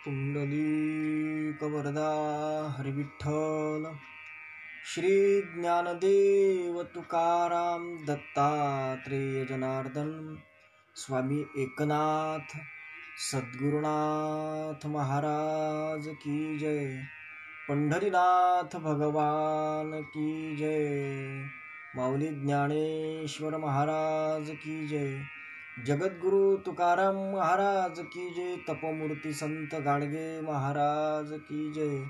पुंडलीकवरदा हरिविठ्ठल श्री ज्ञानदेव तुकाराम दत्तात्रेय जनार्दन स्वामी एकनाथ सद्गुरुनाथ महाराज की जय। पंढरीनाथ भगवान की जय। माऊली ज्ञानेश्वर महाराज की जय। जगद्गुरु तुकाराम महाराज की जय। तपोमूर्ती संत गाडगे महाराज की जय।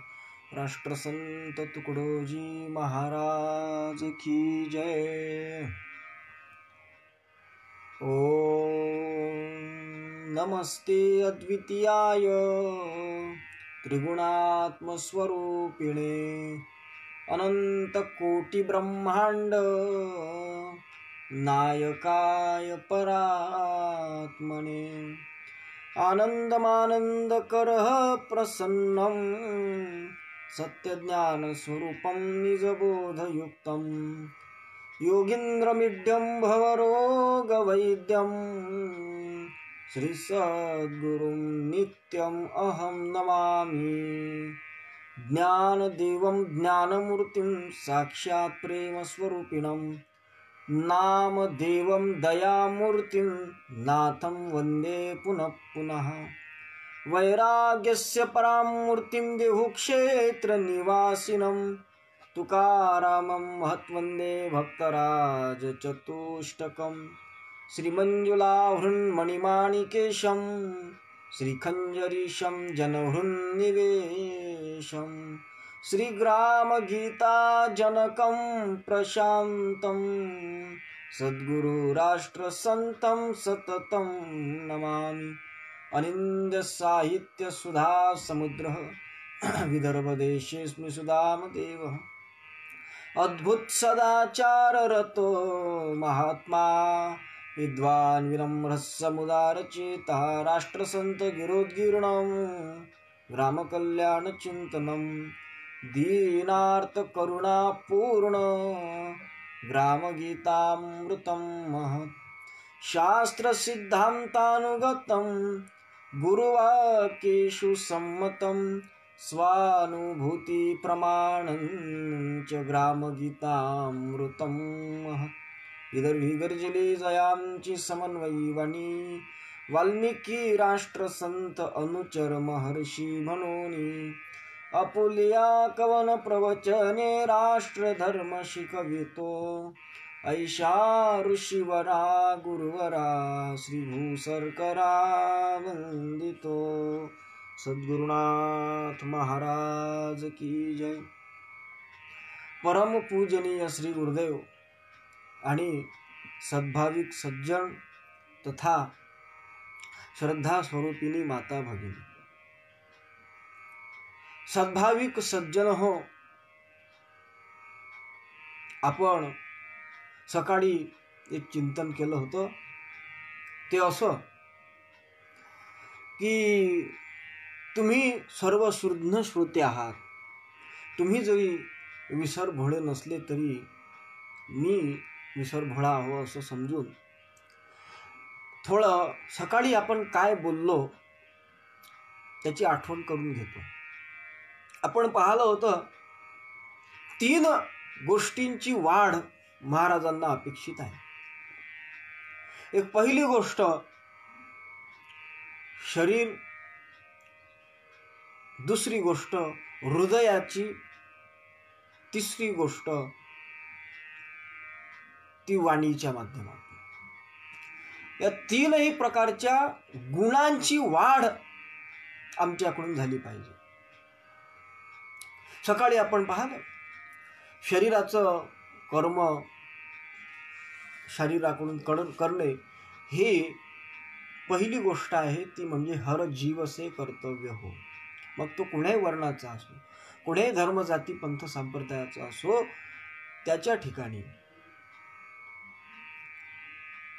राष्ट्रसंत तुकडोजी महाराज की जय। ओम नमस्ते अद्वितीयाय त्रिगुणात्म स्वरूपिणे अनंत कोटि ब्रह्मांड नायकाय परात्मने आनंदमानंदकरः प्रसन्नं सत्यज्ञान स्वरूपं निजबोधयुक्तं योगीन्द्रमीड्यं भवरोगवैद्यं श्री सद्गुरुं नित्यं अहं नमामि। ज्ञानदेवं ज्ञानमूर्तिं साक्षात् प्रेमस्वरूपिणं नामदेवं दयामूर्तिं नाथं वन्दे पुनः पुनः। वैराग्यस्य परां मूर्तिं देहुक्षेत्रनिवासिनं तुकारामं महत्वन्दे भक्तराज चतुष्टकं। श्रीमञ्जुलाहृन्मणिमाणिकेशं श्रीखञ्जरीशं जनहृन्निवेशं श्रीग्रामगीता जनकं प्रशान्तं सद्गुरु राष्ट्रसन्तं सततं नमामि। अनिन्द्य साहित्य सुधा समुद्रः विदर्भदेशेऽस्मि सुदामदेवः। अद्भुत सदाचार रतो महात्मा विद्वान् विनम्रसमुदारचेतः राष्ट्रसंत गिरोद्गीर्णं ग्रामकल्याणचिन्तनं दीनार्थ करुणापूर्ण ग्रामगीतामृतं महत् शास्त्र सिद्धान्तानुगतं गुरुवाक्येषु सम्मतं स्वानुभूति प्रमाणं च ग्रामगीतामृतं महत्। विदर्भी गर्जली जयांची समन्वयी वाणी वाल्मिकी राष्ट्रसंत अनुचर महर्षी म्हणूनी अपुलिया कवन प्रवचने राष्ट्रधर्म शिकवितो ऐशा ऋषिवरा गुरुवरा श्रीभूसरकरा वंदितो सद्गुरुनाथ महाराज की जय। परम पूजनीय श्री गुरुदेव आणि सद्भाविक सज्जन तथा श्रद्धा स्वरूपिणी माता भगिनी, सद्भाविक सज्जन हो, आपण सकाळी एक चिंतन केलं होतं ते असं की तुम्ही सर्व शुद्ध श्रोते आहात। तुम्ही जरी विसर भोळे नसले तरी मी विसर भोळा आहो असं समजून थोडं सकाळी आपण काय बोललो त्याची आठवण करून घेतो। आपण पाहिलं होतं 3 गोष्टींची वाढ महाराजांना अपेक्षित आहे। एक पहिली गोष्ट शरीर, दुसरी गोष्ट हृदयाची, तिसरी गोष्ट ती वाणीच्या माध्यमातून। या 3ही प्रकारच्या गुणांची वाढ आमच्याकडून झाली पाहिजे। सकाळी आपण पाहिलं शरीराचं कर्म शरीराकडून करणे ही पहिली गोष्ट आहे, ती म्हणजे हर जीवसे कर्तव्य हो। मग तो कुणाही वर्णाचा असो, कुणाही धर्म जाती पंथ संप्रदायाचा असो, त्याच्या ठिकाणी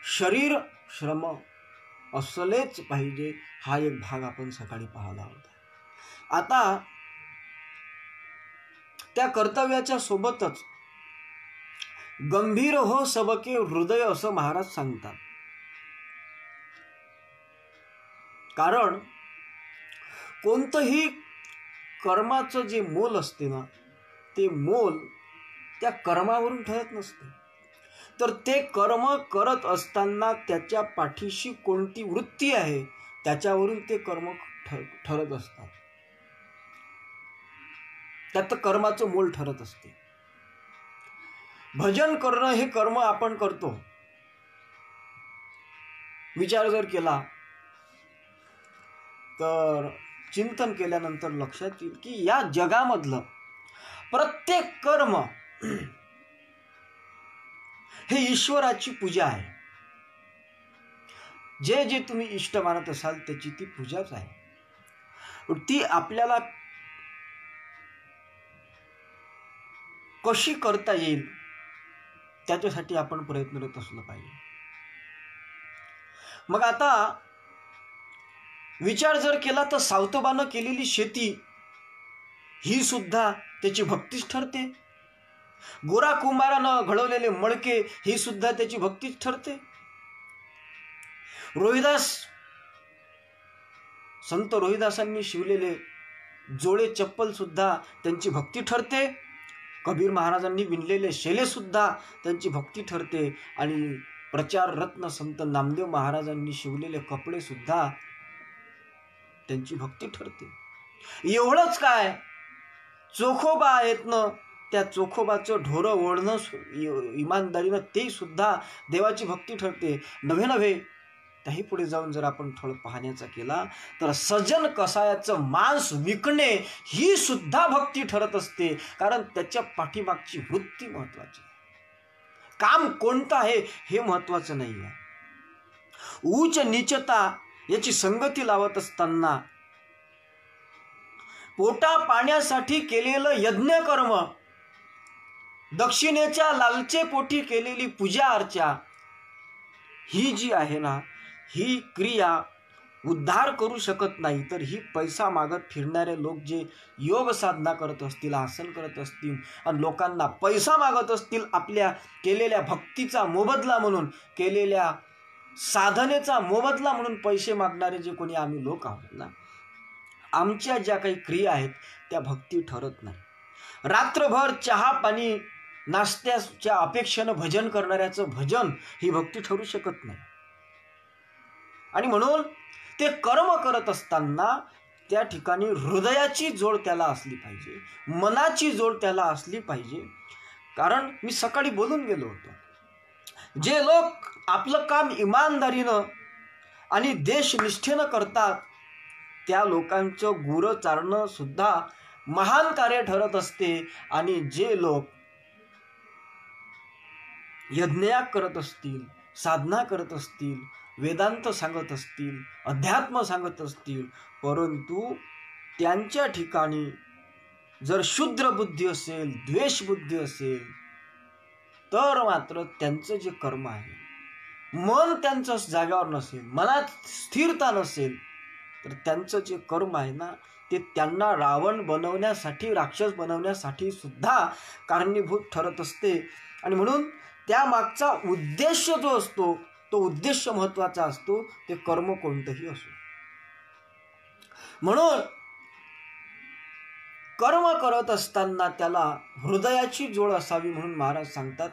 शरीर श्रम असलेच पाहिजे हा एक भाग आपण सकाळी पाहिला होता। आता त्या कर्तव्याच्या सोबतच गंभीर हो सबके हृदय असं महाराज सांगतात। कारण कोणतंही कर्माचं जे मोल असते ना, ते मोल त्या कर्मावरून ठरत नसते, तर ते कर्म करत असताना त्याच्या पाठीशी कोणती वृत्ती आहे त्याच्यावरून ते कर्म ठरत असतात. त्यात कर्माचं मोल ठरत असते. भजन करणं हे कर्म आपण करतो. विचार जर केला तर चिंतन केल्यानंतर लक्षात येईल की या जगामधलं प्रत्येक कर्म हे ईश्वराची पूजा आहे. जे जे तुम्ही इष्ट मानत असाल त्याची ती पूजाच आहे. ती आपल्याला कशी करता येईल त्याच्यासाठी आपण प्रयत्नरत असलं पाहिजे. मग आता विचार जर केला तर सावतोबानं केलेली शेती ही सुद्धा त्याची भक्तीच ठरते. गोरा कुंभारानं घडवलेले मळके ही सुद्धा त्याची भक्तीच ठरते. संत रोहिदासांनी शिवलेले जोडे चप्पल सुद्धा त्यांची भक्ती ठरते. कबीर महाराजांनी विणलेले शेले सुद्धा त्यांची भक्ती ठरते. आणि प्रचार रत्न संत नामदेव महाराजांनी शिवलेले कपडे सुद्धा त्यांची भक्ती ठरते. एवढंच काय, चोखोबा आहेत ना, त्या चोखोबाचं ढोरं ओढणं इमानदारीनं ते सुद्धा देवाची भक्ती ठरते. नव्हे त्याही पुढे जाऊन जर आपण थोडं पाहण्याचा केला तर सजन कसायाचं मांस विकणे ही सुद्धा भक्ती ठरत असते. कारण त्याच्या पाठीमागची वृत्ती महत्वाची आहे. काम कोणतं आहे हे महत्वाचं नाही आहे. उच्च नीचता याची संगती लावत असताना पोटा पाण्यासाठी केलेलं यज्ञ कर्म, दक्षिणेच्या लालचे पोटी केलेली पूजा अर्चा ही जी आहे ना, ही क्रिया उद्धार करू शकत नाही. तर ही पैसा मागत फिरणारे लोक जे योग साधना करत असतील, आसन करत असतील आणि लोकांना पैसा मागत असतील, आपल्या केलेल्या भक्तीचा मोबदला म्हणून, केलेल्या साधनेचा मोबदला म्हणून पैसे मागणारे जे कोणी आम्ही लोक आहोत ना, आमच्या ज्या काही क्रिया आहेत त्या भक्ती ठरत नाही. रात्रभर चहा पाणी नाश्त्याच्या अपेक्षेनं भजन करणाऱ्याचं भजन ही भक्ती ठरू शकत नाही. आणि म्हणून ते कर्म करत असताना त्या ठिकाणी हृदयाची जोड त्याला असली पाहिजे, मनाची जोड त्याला असली पाहिजे. कारण मी सकाळी बोलून गेलो होतो, जे लोक आपलं काम इमानदारीनं आणि देशनिष्ठेनं करतात त्या लोकांचं गुरं चारणं सुद्धा महान कार्य ठरत असते. आणि जे लोक यज्ञयाग करत असतील, साधना करत असतील, वेदांत सांगत असतील, अध्यात्म सांगत असतील, परंतु त्यांच्या ठिकाणी जर शुद्र बुद्धी असेल, द्वेष बुद्धी असेल, तर मात्र त्यांचं जे कर्म आहे, मन त्यांचं जाग्यावर नसेल, मनात स्थिरता नसेल, तर त्यांचं जे कर्म आहे ना, ते त्यांना रावण बनवण्यासाठी, राक्षस बनवण्यासाठी सुद्धा कारणीभूत ठरत असते. आणि म्हणून त्या मागचा उद्देश जो असतो तो उद्देश महत्वाचा असतो, ते कर्म कोणतंही असो. म्हणून कर्म करत असताना त्याला हृदयाची जोड असावी म्हणून महाराज सांगतात.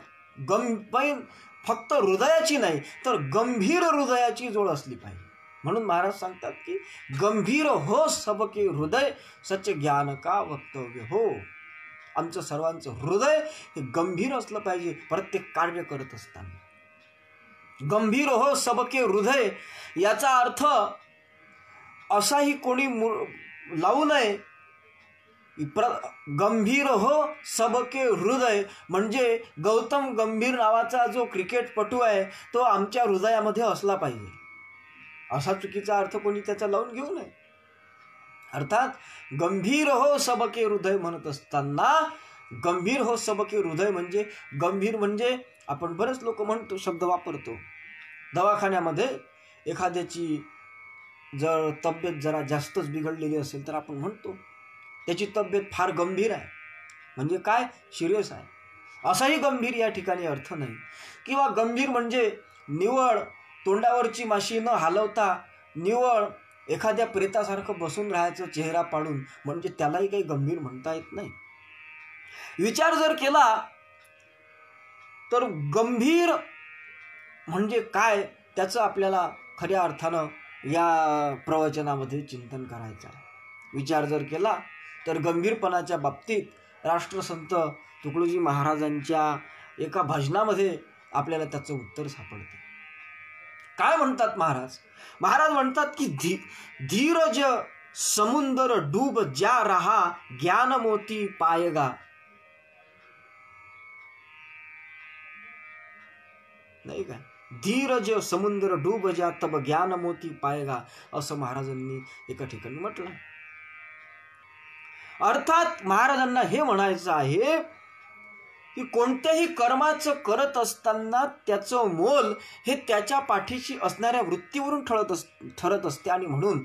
फक्त हृदयाची नाही तर गंभीर हृदयाची जोड असली पाहिजे. म्हणून महाराज सांगतात की गंभीर हो सबके हृदय, सच ज्ञान का वक्तव्य हो. आमचं सर्वांचं हृदय हे गंभीर असलं पाहिजे प्रत्येक कार्य करत असताना. गंभीर हो सबके हृदय याचा अर्थ असाही कोणी लावू नये. गंभीर हो सबके हृदय म्हणजे गौतम गंभीर नावाचा जो क्रिकेटपटू आहे तो आमच्या हृदयामध्ये असला पाहिजे, असा चुकीचा अर्थ कोणी त्याचा लावून घेऊ नये. अर्थात गंभीर हो सबके हृदय म्हणत असताना गंभीर हो सबके हृदय म्हणजे, गंभीर म्हणजे आपण बरेच लोक म्हणतो, शब्द वापरतो, दवाखान्यामध्ये एखाद्याची जर तब्येत जरा जास्तच बिघडलेली असेल तर आपण म्हणतो त्याची तब्येत फार गंभीर आहे, म्हणजे काय, सिरियस आहे. असाही गंभीर या ठिकाणी अर्थ नाही. किंवा गंभीर म्हणजे निवळ तोंडावरची माशी न हलवता निवळ एखाद्या प्रेतासारखं बसून राहायचं चेहरा पाडून, म्हणजे त्यालाही काही गंभीर म्हणता येत नाही. विचार जर केला तर गंभीर म्हणजे काय त्याचं आपल्याला खऱ्या अर्थानं या प्रवचनामध्ये चिंतन करायचं आहे. विचार जर केला तर गंभीरपणाच्या बाबतीत राष्ट्रसंत तुकडोजी महाराजांच्या एका भजनामध्ये आपल्याला त्याचं उत्तर सापडते. काय म्हणतात महाराज? महाराज म्हणतात की धीरज समुंदर डूब जा रहा, ज्ञान मोती पायगा. नाही काय? धीरज समुद्र डूब जा तब ज्ञान मोती पायगा, असं महाराजांनी एका ठिकाणी म्हटलं. अर्थात महाराजांना हे म्हणायचं आहे की कोणत्याही कर्माचं करत असताना त्याचं मोल हे त्याच्या पाठीशी असणाऱ्या वृत्तीवरून ठरत असते. आणि म्हणून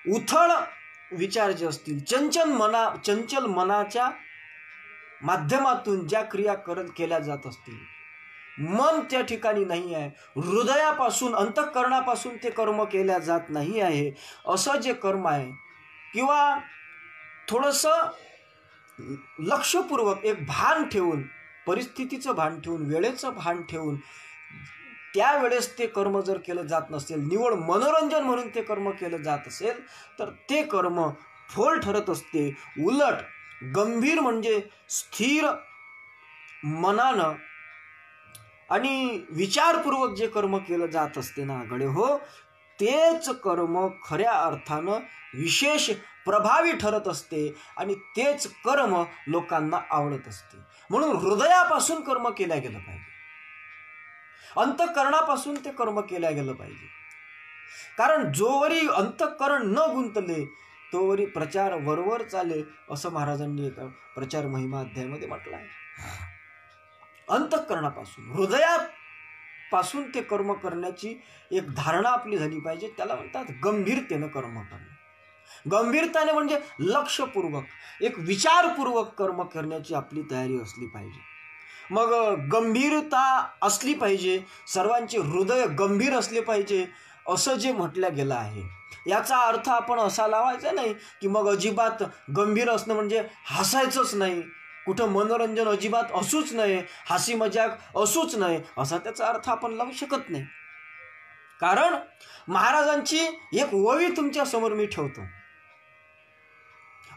उथळ विचार जे असतील, चंचल मनाच्या माध्यमातून ज्या क्रिया केल्या जात असतील, मन त्या ठिकाणी नाही आहे, हृदयापासून अंतःकरणापासून ते कर्म केल्या जात नाही आहे, असं जे कर्म आहे किंवा थोडंसं लक्षपूर्वक एक भान ठेवून, परिस्थितीचं भान ठेवून, वेळेचं भान ठेवून त्यावेळेस ते कर्म जर केलं जात नसेल, निवड मनोरंजन म्हणून ते कर्म केलं जात असेल, तर ते कर्म फोल ठरत असते. उलट गंभीर म्हणजे स्थिर मनानं आणि विचारपूर्वक जे कर्म केलं जात असते ना गडे हो, तेच कर्म खऱ्या अर्थानं विशेष प्रभावी ठरत असते आणि तेच कर्म लोकांना आवडत असते. म्हणून हृदयापासून कर्म केल्या गेलं पाहिजे, अंतःकरणापासून ते कर्म केल्या गेलं पाहिजे. कारण जोवरी अंतःकरण न गुंतले तोवरी प्रचार वरवर चाले, असं महाराजांनी एका प्रचार महिमा अध्यायामध्ये म्हटलं आहे. अंतःकरणापासून, हृदयापासून ते कर्म करण्याची एक धारणा आपली झाली पाहिजे. त्याला म्हणतात गंभीरतेनं कर्म करणे. गंभीरताने म्हणजे लक्षपूर्वक, एक विचारपूर्वक कर्म करण्याची आपली तयारी असली पाहिजे. मग गंभीरता असली पाहिजे, सर्वांचे हृदय गंभीर असले पाहिजे, असं जे म्हटलं गेलं आहे. याचा अर्थ आपण असा लावायचा नाही की मग अजिबात गंभीर असणं म्हणजे हसायचंच नाही, कुठं मनोरंजन अजिबात असूच नये, हासी मजाक असूच नये, असा त्याचा अर्थ आपण लावू शकत नाही. कारण महाराजांची एक ओवी तुमच्या समोर मी ठेवतो,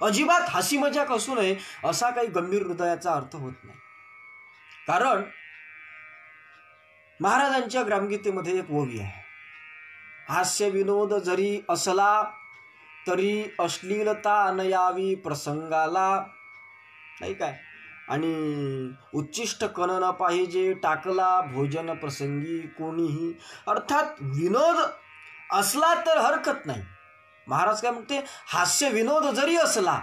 अजिबात हासी मजाक असू नये असा काही गंभीर हृदयाचा अर्थ होत नाही. कारण महाराजांच्या ग्रामगीतेमध्ये एक ओवी आहे, हास्य विनोद जरी असला तरी अश्लीलता न यावी प्रसंगाला. नाही काय? आणि उच्चिष्ट कन न पाहिजे टाकला भोजन प्रसंगी कोणीही. अर्थात विनोद असला तर हरकत नाही. महाराज काय म्हणते, हास्य विनोद जरी असला,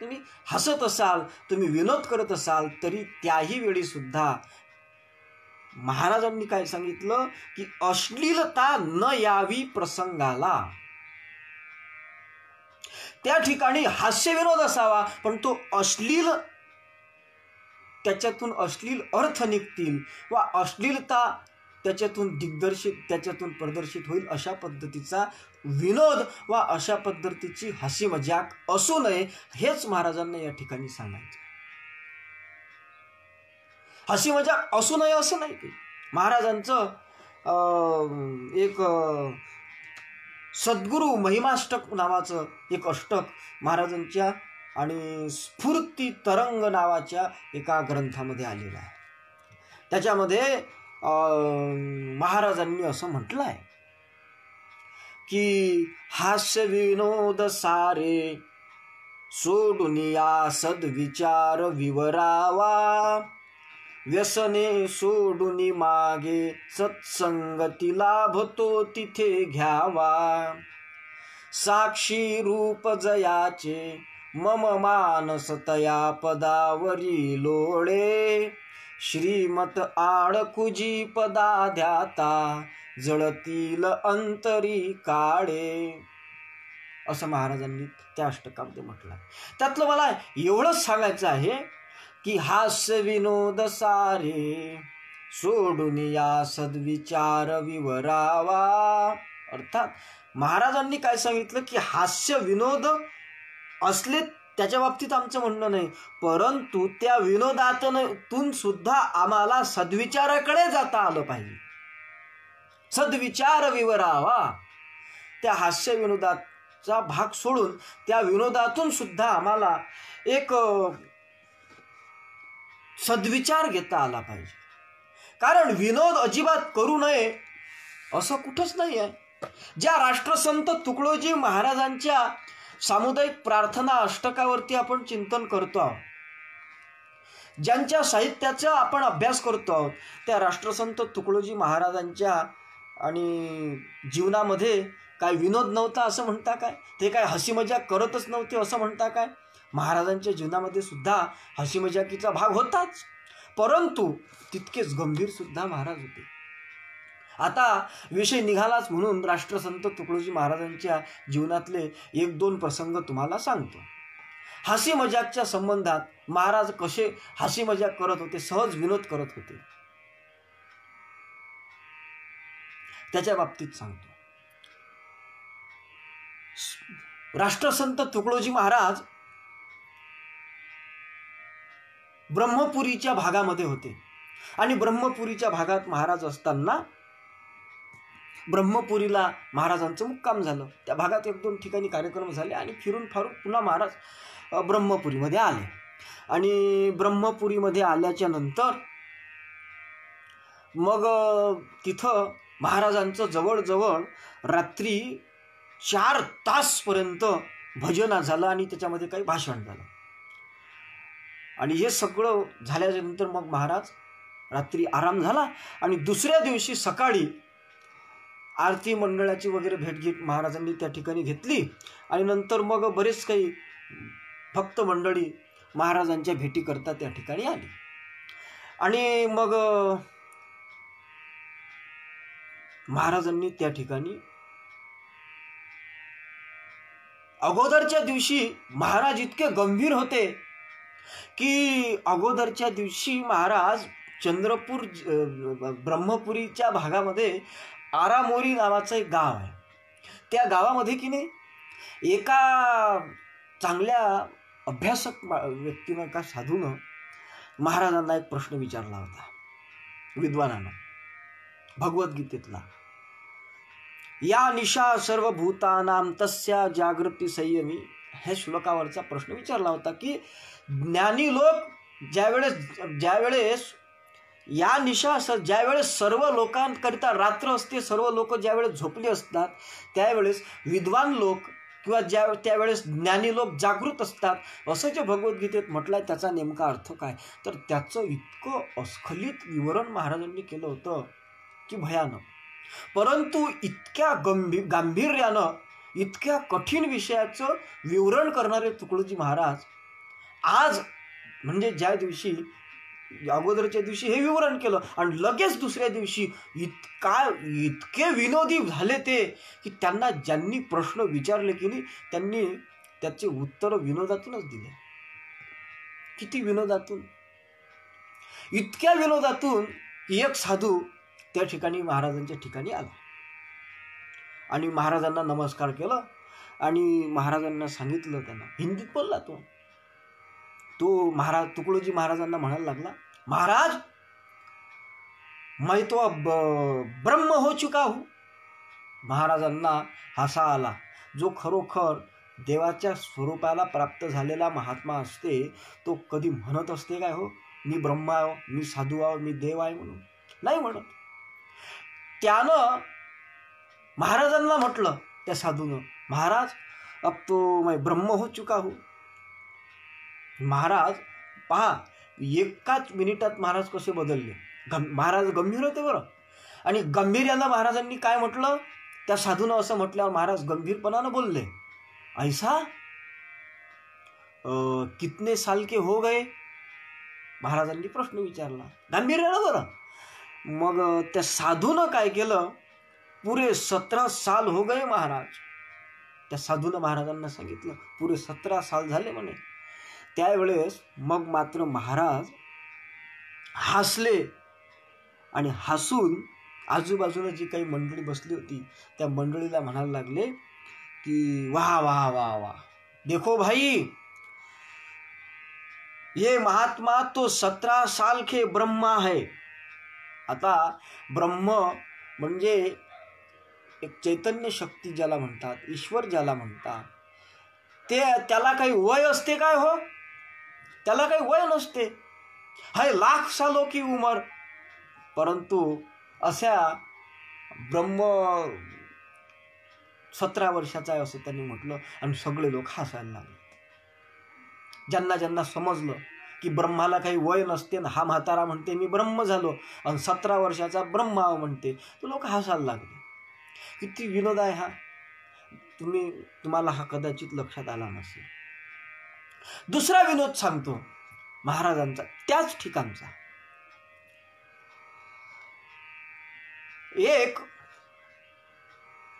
तुम्ही हसत असाल, तुम्ही विनोद करत असाल, तरी त्याही वेळी सुद्धा महाराजांनी काय सांगितलं की अश्लीलता न यावी प्रसंगाला. त्या ठिकाणी हास्य विनोद असावा, पण तो अश्लील, त्याच्यातून अश्लील अर्थ निघतील वा अश्लीलता त्याच्यातून त्याच्यातून प्रदर्शित होईल, अशा पद्धतीचा विनोद वा अशा पद्धतीची हसी मजाक असू नये, हेच महाराजांना या ठिकाणी सांगायचं. हसी मजाक असू नये असं नाही की. महाराजांचं एक सद्गुरू महिमाष्टक नावाचं एक अष्टक महाराजांच्या आणि स्फूर्ती तरंग नावाच्या एका ग्रंथामध्ये आलेला आहे. त्याच्यामध्ये महाराजांनी असं म्हटलं आहे की हास्य विनोद सारे सोडून या सद्विचार विवरावा, व्यसने सोडून मागे सत्संगती लाभतो तिथे घ्यावा, साक्षी रूप जयाचे मम मानस तया पदावरी लोळे, श्रीमत आडकुजी पदा ध्याता जळतील अंतरी काळे, असं महाराजांनी त्या अष्टकामध्ये म्हटलं. त्यातलं मला एवढंच सांगायचं आहे की हास्य विनोद सारे सोडून या सद्विचार विवरावा. अर्थात महाराजांनी काय सांगितलं की हास्य विनोद असले त्याच्या बाबतीत आमचं म्हणणं नाही, परंतु त्या विनोदातून सुद्धा आम्हाला सद्विचाराकडे जाता आलं पाहिजे. सद्विचार विवरावा. त्या हास्य विनोदाचा भाग सोडून त्या विनोदातून सुद्धा आम्हाला एक सद्विचार घेता आला पाहिजे. कारण विनोद अजिबात करू नये असं कुठंच नाही आहे. ज्या राष्ट्रसंत तुकडोजी महाराजांच्या सामुदायिक प्रार्थना अष्टकावरती आपण चिंतन करतो आहोत, ज्यांच्या साहित्याचा आपण अभ्यास करतो आहोत, त्या राष्ट्रसंत तुकडोजी महाराजांच्या आणि जीवनामध्ये काय विनोद नव्हता असं म्हणता काय? ते काय हसी मजाक करतच नव्हते असं म्हणता काय? महाराजांच्या जीवनामध्ये सुद्धा हसी मजाकीचा भाग होताच, परंतु तितकेच गंभीर सुद्धा महाराज होते. आता विषय निघालाच म्हणून राष्ट्रसंत तुकडोजी महाराजांच्या जीवनातले 1-2 प्रसंग तुम्हाला सांगतो. हसी मजाकच्या संबंधात महाराज कसे हसी मजाक करत होते, सहज विनोद करत होते, त्याच्या बाबतीत सांगतो. राष्ट्रसंत तुकडोजी महाराज ब्रह्मपुरीच्या भागामध्ये होते आणि ब्रह्मपुरीच्या भागात महाराज असताना ब्रह्मपुरीला महाराजांचं मुक्काम झालं. त्या भागात 1-2 ठिकाणी कार्यक्रम झाले आणि फिरून फारून पुन्हा महाराज ब्रह्मपुरीमध्ये आले. आणि ब्रह्मपुरीमध्ये आल्याच्या नंतर मग तिथं महाराजांचं जवळजवळ रात्री 4 तासपर्यंत भजन झालं आणि त्याच्यामध्ये काही भाषण झालं. आणि हे सगळं झाल्याच्या नंतर मग महाराज रात्री आराम झाला आणि दुसऱ्या दिवशी सकाळी आरती मंडळाची वगैरे भेट महाराजांनी त्या ठिकाणी घेतली. आणि नंतर मग बरेच काही भक्त मंडळी महाराजांच्या भेटीकरता त्या ठिकाणी आली. आणि मग महाराजांनी त्या ठिकाणी अगोदरच्या दिवशी महाराज इतके गंभीर होते की अगोदरच्या दिवशी महाराज चंद्रपूर ब्रह्मपुरीच्या भागामध्ये आरामोरी नावाचं एक गाव आहे, त्या गावामध्ये की नाही एका चांगल्या अभ्यासक व्यक्तीनं, एका साधूनं महाराजांना एक प्रश्न विचारला होता, विद्वानानं, भगवद्गीतेतला. या निशा सर्वभूतानां तस्या जागृती संयमी, ह्या श्लोकावरचा प्रश्न विचारला होता की ज्ञानी लोक ज्यावेळेस या निशा ज्यावेळेस सर्व लोकांकरिता रात्र असते, सर्व लोक ज्यावेळेस झोपले असतात, त्यावेळेस विद्वान लोक किंवा त्यावेळेस ज्ञानी लोक जागृत असतात, असं जे भगवद्गीतेत म्हटलंय त्याचा नेमका अर्थ काय? तर त्याचं इतकं अस्खलित विवरण महाराजांनी केलं होतं की भयानक. परंतु इतक्या गांभीर्यानं इतक्या कठीण विषयाचं विवरण करणारे तुकडोजी महाराज आज म्हणजे ज्या दिवशी अगोदरच्या दिवशी हे विवरण केलं आणि लगेच दुसऱ्या दिवशी इतके विनोदी झाले ते की त्यांना ज्यांनी प्रश्न विचारले की नाही त्यांनी त्याचे उत्तर विनोदातूनच दिले. किती विनोदातून, इतक्या विनोदातून एक साधू त्या ठिकाणी महाराजांच्या ठिकाणी आला आणि महाराजांना नमस्कार केला आणि महाराजांना सांगितलं, त्यांना हिंदीत बोलला तो महाराज तुकडोजी महाराजांना म्हणायला लागला, महाराज मैं तो अब ब्रह्म हो चुका हूं. महाराजांना हसा आला. जो खरोखर देवाच्या स्वरूपाला प्राप्त झालेला महात्मा असते तो कधी म्हणत असते काय, हो मी ब्रह्म आहे, मी साधू आहे, मी देव आहे म्हणून? नाही म्हणत. त्यानं महाराजांना म्हटलं, त्या साधूनं, महाराज अब तो मैं ब्रह्म हो चुका हूं. महाराज पहा, एकाच मिनिटात महाराज कसे बदलले. महाराज गंभीर होते बरं, आणि गंभीर्यानं महाराजांनी काय म्हटलं, त्या साधूनं असं म्हटल्यावर महाराज गंभीरपणानं बोलले, ऐसा कितने साल के हो गए? महाराजांनी प्रश्न विचारला गांभीर्यानं बरं. मग त्या साधूनं काय केलं, पुरे 17 साल हो गए महाराज. त्या साधूनं महाराजांना सांगितलं पुरे 17 साल झाले म्हणे. त्यावेळेस मग मात्र महाराज हसले आणि हसून आजूबाजूला जी काही मंडळी बसली होती त्या मंडळीला म्हणायला लागले की वाह वाह वाह वाह, देखो भाई, ये महात्मा तो 17 साल के ब्रह्मा है. आता ब्रह्म म्हणजे एक चैतन्य शक्ती ज्याला म्हणतात, ईश्वर ज्याला म्हणतात, त्याला काही वय असते काय हो? त्याला काही वय नसते. है लाख सालों की उमर, परंतु अशा ब्रह्म 17 वर्षाचा आहे असं त्यांनी म्हटलं आणि सगळे लोक हसायला लागले. ज्यांना ज्यांना समजलं की ब्रह्माला काही वय नसते ना, हा म्हातारा म्हणते मी ब्रह्म झालो आणि 17 वर्षाचा ब्रह्मा म्हणते, तो लोक हसायला लागले. किती विनोद आहे हा. तुम्हाला हा कदाचित लक्षात आला नसेल. दुसरा विनोद सांगतो महाराजांचा, त्याच ठिकाणचा. एक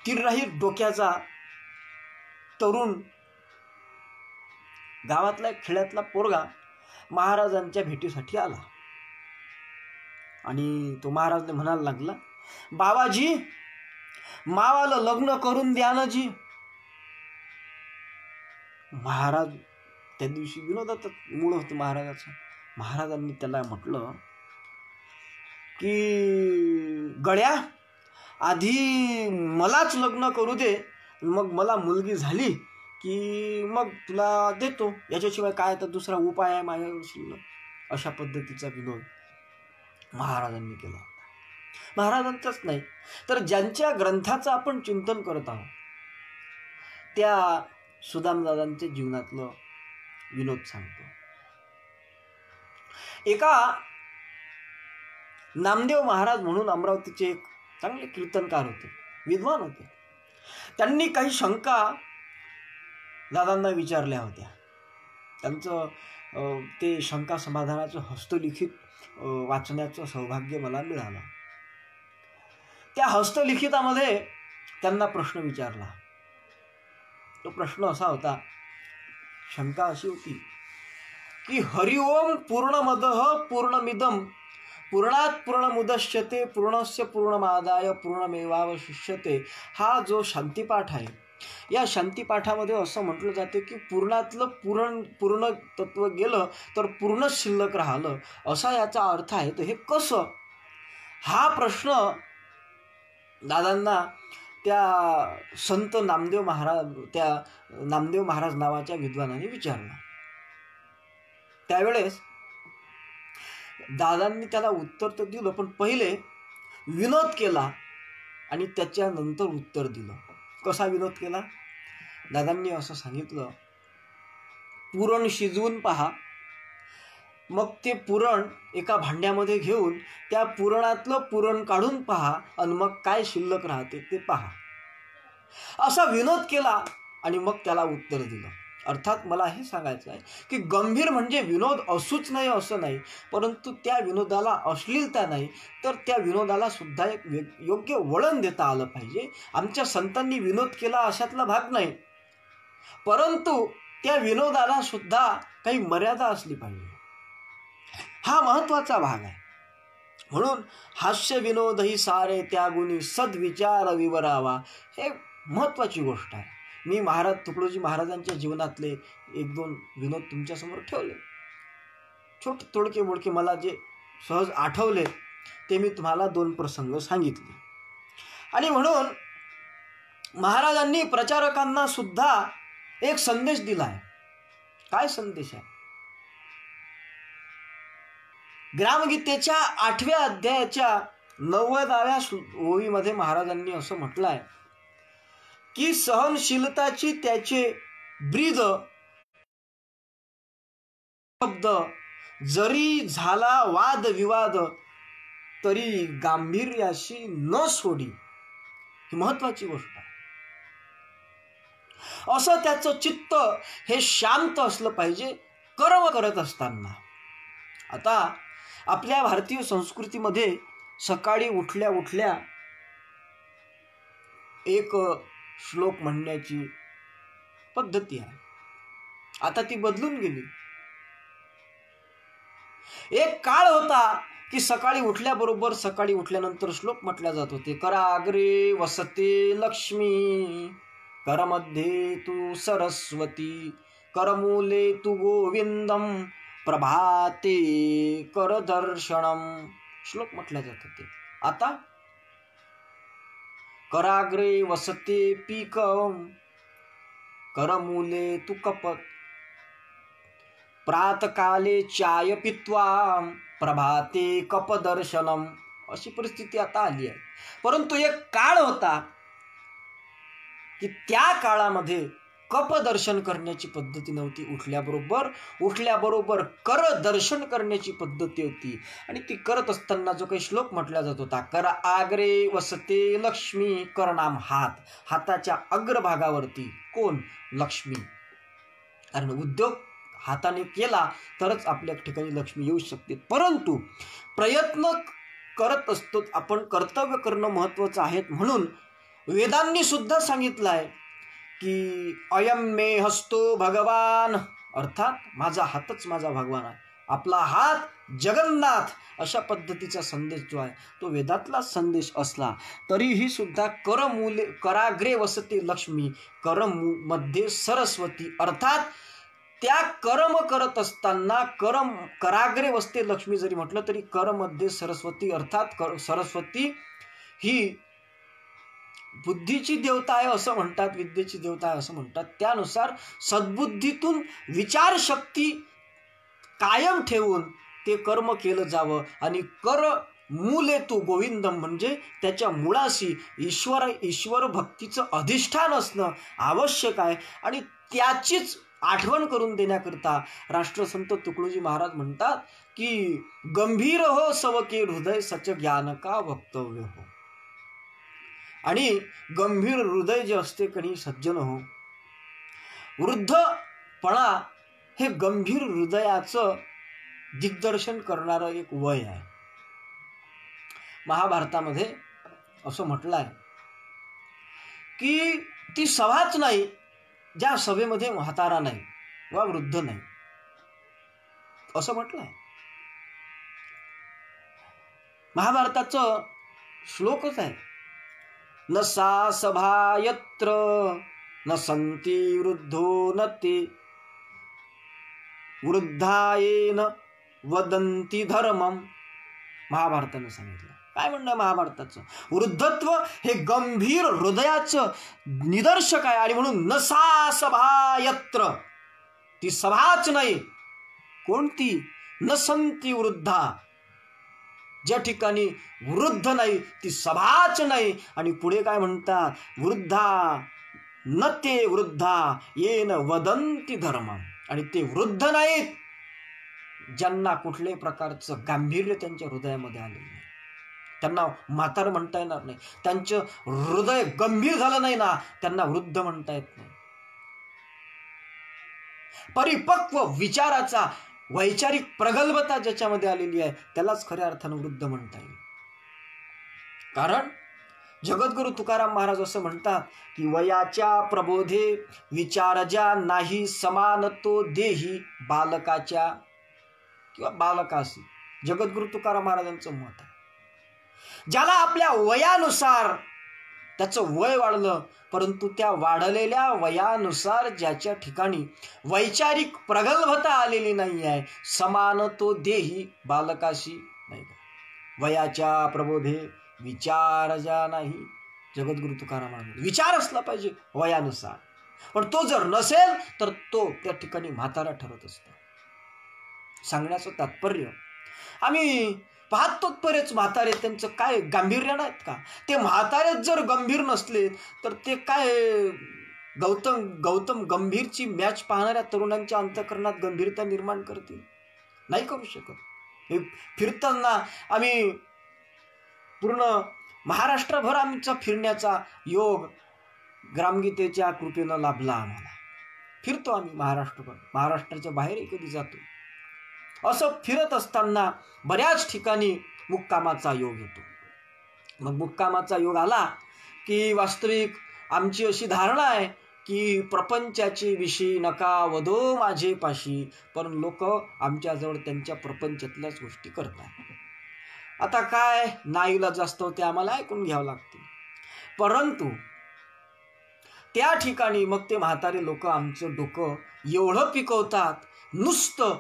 किर्राही डोक्याचा तरुण गावातला एक खेड्यातला पोरगा महाराजांच्या भेटीसाठी आला आणि तो महाराजने म्हणायला लागला, बाबाजी मावाला लग्न करून द्या ना जी. महाराज त्या दिवशी विनोदात मूळ होतं महाराजाचं. महाराजांनी त्याला म्हटलं की गड्या, आधी मलाच लग्न करू दे, मग मला मुलगी झाली की मग तुला देतो, याच्याशिवाय काय तर दुसरा उपाय आहे माझ्याकडे शिल्लक. अशा पद्धतीचा विनोद महाराजांनी केला. महाराजांचाच नाही तर ज्यांच्या ग्रंथाचं आपण चिंतन करत आहोत त्या सुदामदादांच्या जीवनातलं विनोद सांगतो. एका नामदेव महाराज म्हणून अमरावतीचे एक चांगले कीर्तनकार होते, विद्वान होते. त्यांनी काही शंका दादांना विचारल्या होत्या. त्यांचं ते शंका समाधानाचं हस्तलिखित वाचण्याचं सौभाग्य मला मिळालं. त्या हस्तलिखितामध्ये त्यांना प्रश्न विचारला. तो प्रश्न असा होता, शंका अशी होती की हरिओम पूर्णमदः पूर्णमिदं पूर्णात पूर्णमुदश्यते पूर्णस्य पूर्णमादाय पूर्णमेवावशिष्यते, हा जो शांतिपाठ आहे, या शांतिपाठामध्ये असं म्हटलं जाते की पूर्णातलं पूर्ण तत्व गेलं तर पूर्णच शिल्लक राहिलं, असा याचा अर्थ आहे. तर हे कसं? हा प्रश्न दादांना त्या संत नामदेव महाराज नावाच्या विद्वानाने विचारला. त्यावेळेस दादांनी त्याला उत्तर तर दिलं, पण पहिले विनोद केला आणि त्याच्यानंतर उत्तर दिलं. कसा विनोद केला? दादांनी असं सांगितलं, पुरण शिजवून पहा, मग ते पुरण एका भांड्यामध्ये घेऊन त्या पुरणातलं पुरण काढून पहा आणि मग काय शिल्लक राहते ते पहा. असा विनोद केला आणि मग त्याला उत्तर दिलं. अर्थात मला हे सांगायचं आहे की गंभीर म्हणजे विनोद असूच नाही असं नाही, परंतु त्या विनोदाला अश्लीलता नाही, तर त्या विनोदाला सुद्धा एक योग्य वळण देता आलं पाहिजे. आमच्या संतांनी विनोद केला अशातला भाग नाही, परंतु त्या विनोदाला सुद्धा काही मर्यादा असली पाहिजे. हा महत्वाचा भाग आहे. म्हणून हास्य विनोदही सारे त्यागुनी सद्विचार विवरावा, हे महत्वाची गोष्ट आहे. मी महाराज तुकडोजी महाराजांच्या जीवनातले 1-2 विनोद तुमच्यासमोर ठेवले. छोटे तोडके मोडके मला जे सहज आठवले ते मी तुम्हाला 2 प्रसंग सांगितले. आणि म्हणून महाराजांनी प्रचारकांना सुद्धा एक संदेश दिला आहे. काय संदेश आहे? ग्रामगीतेच्या 8व्या अध्यायाच्या 90व्या ओळीमध्ये महाराजांनी असं म्हटलं आहे की सहनशीलताची त्याचे ब्रीद शब्द, जरी झाला वाद विवाद तरी गांभीर्याशी न सोडी. ही महत्वाची गोष्ट आहे. असं त्याचं चित्त हे शांत असलं पाहिजे कर्म करत असताना. आता आपल्या भारतीय संस्कृतीमध्ये सकाळी उठल्या उठल्या एक श्लोक म्हणण्याची पद्धती आहे. आता ती बदलून गेली. एक काळ होता की सकाळी उठल्याबरोबर, सकाळी उठल्यानंतर श्लोक म्हटल्या जात होते. कराग्रे वसते लक्ष्मी, करमध्ये तू सरस्वती, करमूले तू गोविंदम, प्रभाते कर दर्शनम. श्लोक म्हटल्या जात होते. आता कराग्रे वसते पीकम, करमूले तू कपत, प्रातकाले चाय पित्वा, प्रभाते कप दर्शनम. अशी परिस्थिती आता आली आहे. परंतु एक काळ होता की त्या काळामध्ये कप दर्शन करण्याची पद्धती नव्हती. उठल्याबरोबर कर दर्शन करण्याची पद्धती होती. आणि ती करत असताना जो काही श्लोक म्हटला जात होता, कर आग्रे वसते लक्ष्मी, कर नाम हात, हाताच्या अग्रभागावरती कोण? लक्ष्मी. कारण उद्योग हाताने केला तरच आपल्या ठिकाणी लक्ष्मी येऊ शकते. परंतु प्रयत्न करत असतो आपण, कर्तव्य करणं महत्वाचं आहे. म्हणून वेदांनी सुद्धा सांगितलं आहे की अयम मे हस्तो भगवान, अर्थात माझा हातच माझा भगवान आहे. आपला हात जगन्नाथ, अशा पद्धतीचा संदेश जो आहे तो वेदातला संदेश असला तरीही सुद्धा कराग्रे वसते लक्ष्मी, मध्ये सरस्वती, अर्थात त्या कर्म करत असताना कराग्रे वसते लक्ष्मी जरी म्हटलं तरी करमध्ये सरस्वती, अर्थात सरस्वती ही बुद्धीची देवता आहे असं म्हणतात, विद्येची देवता आहे असं म्हणतात. त्यानुसार सद्बुद्धीतून विचारशक्ती कायम ठेवून ते कर्म केलं जावं. आणि कर मूले तू गोविंदम, म्हणजे त्याच्या मुळाशी ईश्वर भक्तीचं अधिष्ठान असणं आवश्यक आहे. आणि त्याचीच आठवण करून देण्याकरता राष्ट्रसंत तुकडोजी महाराज म्हणतात की गंभीर हो सबके हृदय, सच ज्ञान का वक्तव्य हो. आणि गंभीर हृदय जे असते कणी सज्जन हो, वृद्धपणा हे गंभीर हृदयाचं दिग्दर्शन करणारं एक वय आहे. महाभारतामध्ये असं म्हटलं आहे की ती सभाच नाही ज्या सभेमध्ये म्हातारा नाही वा वृद्ध नाही, असं म्हटलं आहे. महाभारताचं श्लोकच आहे, न सा सभा यत्र न संती वृद्धो न ते वृद्धायेन वदंती धर्मम. महाभारतानं सांगितलं. काय म्हणणं महाभारताचं? वृद्धत्व हे गंभीर हृदयाचं निदर्शक आहे. आणि म्हणून न सा सभा यत्र, ती सभाच नाही. कोणती? न संती वृद्धा, ज्या ठिकाणी वृद्ध नाही ती सभाच नाही. आणि पुढे काय म्हणतात? वृद्धा न ते वृद्धा येन वदंती धर्म. आणि ते वृद्ध नाहीत ज्यांना कुठल्याही प्रकारचं गांभीर्य त्यांच्या हृदयामध्ये आलेलं नाही. त्यांना म्हातार म्हणता येणार नाही. त्यांचं हृदय गंभीर झालं नाही ना, त्यांना वृद्ध म्हणता येत नाही. परिपक्व विचाराचा वैचारिक प्रगल्भता ज्याच्यामध्ये आलेली आहे त्यालाच खऱ्या अर्थानं वृद्ध म्हणता येईल. कारण जगद्गुरु तुकाराम महाराज असं म्हणतात की वयाच्या प्रबोधे विचार ज्या नाही, समानतो देही बालकाच्या किंवा बालकाशी. जगद्गुरु तुकाराम महाराजांचं मत आहे. ज्याला आपल्या वयानुसार त्याचं वय वाढलं, परंतु त्या वाढलेल्या वयानुसार ज्याच्या ठिकाणी वैचारिक प्रगल्भता आलेली नाही आहे, समान तो देही बालकाशी नाही का. वयाच्या प्रबोधे विचार ज्या नाही. जगद्गुरु तुकाराम महाराज, विचार असला पाहिजे वयानुसार, पण तो जर नसेल तर तो त्या ठिकाणी म्हातारा ठरत असतो. सांगण्याचं तात्पर्य, आम्ही पाहतो बरेच म्हातारे, त्यांचं काय गांभीर्य नाहीत का? ते म्हातारेच जर गंभीर नसले तर ते काय गौतम गंभीरची मॅच पाहणाऱ्या तरुणांच्या अंतःकरणात गंभीरता निर्माण करतील? नाही करू शकत. हे फिरताना आम्ही पूर्ण महाराष्ट्रभर आमचा फिरण्याचा योग ग्रामगीतेच्या कृपेनं लाभला आम्हाला. फिरतो आम्ही महाराष्ट्रभर, महाराष्ट्राच्या बाहेरही कधी जातो. असं फिरत असताना बऱ्याच ठिकाणी मुक्कामाचा योग येतो. मग मुक्कामाचा योग आला की वास्तविक आमची अशी धारणा आहे की प्रपंचाची विषयी नका वधो माझे पाशी, पण लोक आमच्याजवळ त्यांच्या प्रपंचातल्याच गोष्टी करतात. आता काय नाईलाज असतो ते आम्हाला ऐकून घ्यावं लागते. परंतु त्या ठिकाणी मग ते म्हातारे लोक आमचं डोकं एवढं पिकवतात, नुसतं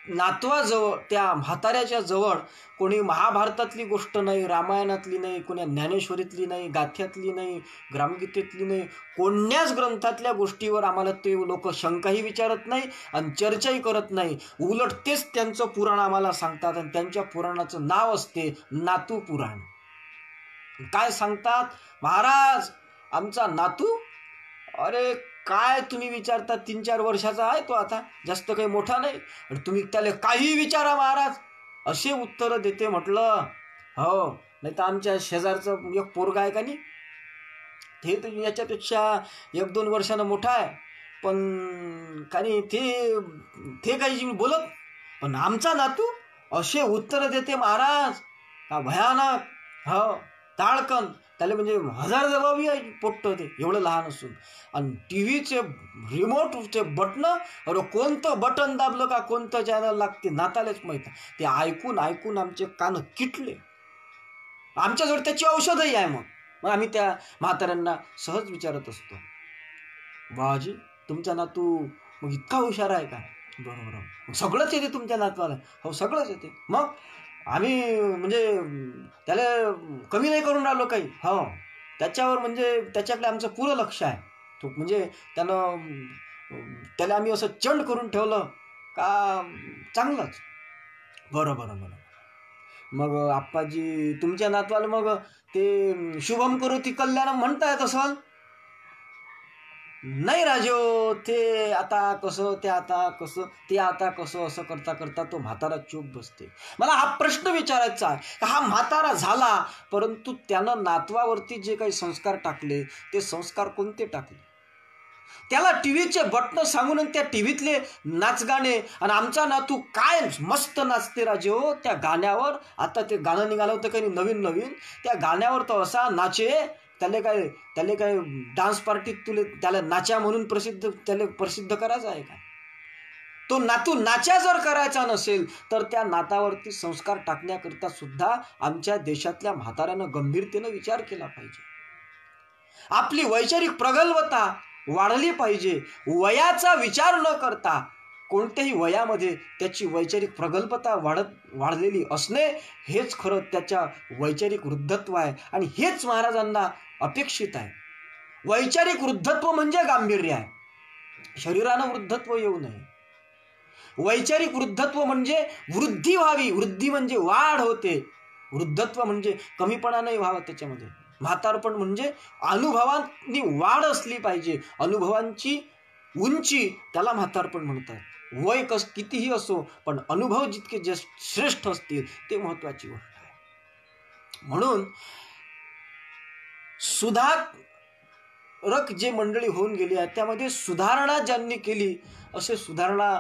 नातवाजवळ, त्या म्हाताऱ्याच्या जवळ कोणी महाभारतातली गोष्ट नाही, रामायणातली नाही, कोण्या ज्ञानेश्वरीतली नाही, गाथ्यातली नाही, ग्रामगीतेतली नाही, कोण्याच ग्रंथातल्या गोष्टीवर आम्हाला ते लोक शंकाही विचारत नाही आणि चर्चाही करत नाही. उलट तेच त्यांचं पुराण आम्हाला सांगतात आणि त्यांच्या पुराणाचं नाव असते नातू पुराण. काय सांगतात? महाराज आमचा नातू, अरे काय तुम्ही विचारता, 3-4 वर्षाचा आहे तो, आता जास्त काही मोठा नाही, तुम्ही त्याला काही विचारा महाराज, असे उत्तर देते. म्हटलं हो, नाही तर आमच्या शेजारचं एक पोरगा आहे का नाही, ते तर याच्यापेक्षा 1-2 वर्षानं मोठा आहे, पण का नाही ते काही बोलत, पण आमचा नातू असे उत्तर देते महाराज, का भयानक. हो, ताळकन, त्याला म्हणजे 1000 जबाबी आहे पोट्ट ते, एवढं लहान असून. आणि टीव्हीचे रिमोटचे बटणं, अरे कोणतं बटन दाबलं का कोणतं चॅनल लागते नातालेच माहीत. ते ऐकून ऐकून आमचे कान किटले. आमच्याजवळ त्याची औषधही आहे. मग आम्ही त्या म्हाताऱ्यांना सहज विचारत असतो, बाबाजी तुमचा नातू मग इतका हुशार आहे का? बरोबर, मग सगळंच येते तुमच्या नातवाला? हो सगळंच येते. मग आम्ही म्हणजे त्याला कमी नाही करून राहिलो काही. हो, त्याच्यावर म्हणजे त्याच्याकडे आमचं पुरं लक्ष आहे. तो म्हणजे त्याला आम्ही असं चंड करून ठेवलं का चांगलंच. बरं. मग आप्पाजी तुमच्या नातवाला मग ते शुभम करोति कल्याणम म्हणता येत असल? नाही राजो, ते आता कसं असं करता करता तो म्हातारा चूप बसते. मला हा प्रश्न विचारायचा आहे, का हा म्हातारा झाला, परंतु त्यानं नातवावरती जे काही संस्कार टाकले ते संस्कार कोणते टाकले? त्याला टीव्हीचे बटणं सांगून त्या टीव्हीतले नाचगाणे, आणि आमचा नातू काय मस्त नाचते राजो त्या गाण्यावर. आता ते गाणं निघालं होतं काही नवीन, त्या गाण्यावर तो असा नाचे, त्याला काय डान्स पार्टीत त्याला नाच्या म्हणून प्रसिद्ध करायचं आहे का? तो नातू नाच्या जर करायचा नसेल तर त्या नातावरती संस्कार टाकण्याकरिता सुद्धा आमच्या देशातल्या म्हाताऱ्यानं गंभीरतेनं विचार केला पाहिजे. आपली वैचारिक प्रगल्भता वाढली पाहिजे. वयाचा विचार न करता कोणत्याही वयामध्ये त्याची वैचारिक प्रगल्भता वाढलेली असणे हेच खरं त्याच्या वैचारिक वृद्धत्व आहे, आणि हेच महाराजांना अपेक्षित आहे. वैचारिक वृद्धत्व म्हणजे गांभीर्य आहे, शरीरानं वृद्धत्व येऊ नये. वैचारिक वृद्धत्व म्हणजे वृद्धी व्हावी, वृद्धी म्हणजे वाढ होते. वृद्धत्व म्हणजे कमीपणा नाही व्हावा त्याच्यामध्ये. म्हातारपण म्हणजे अनुभवांनी वाढ असली पाहिजे, अनुभवांची उंची, त्याला म्हातारपण म्हणतात. वय कितीही असो, पण अनुभव जितके श्रेष्ठ असतील ते महत्वाची गोष्ट आहे. म्हणून सुधारक जे मंडळी होऊन गेली आहे त्यामध्ये सुधारणा ज्यांनी केली, असे सुधारणा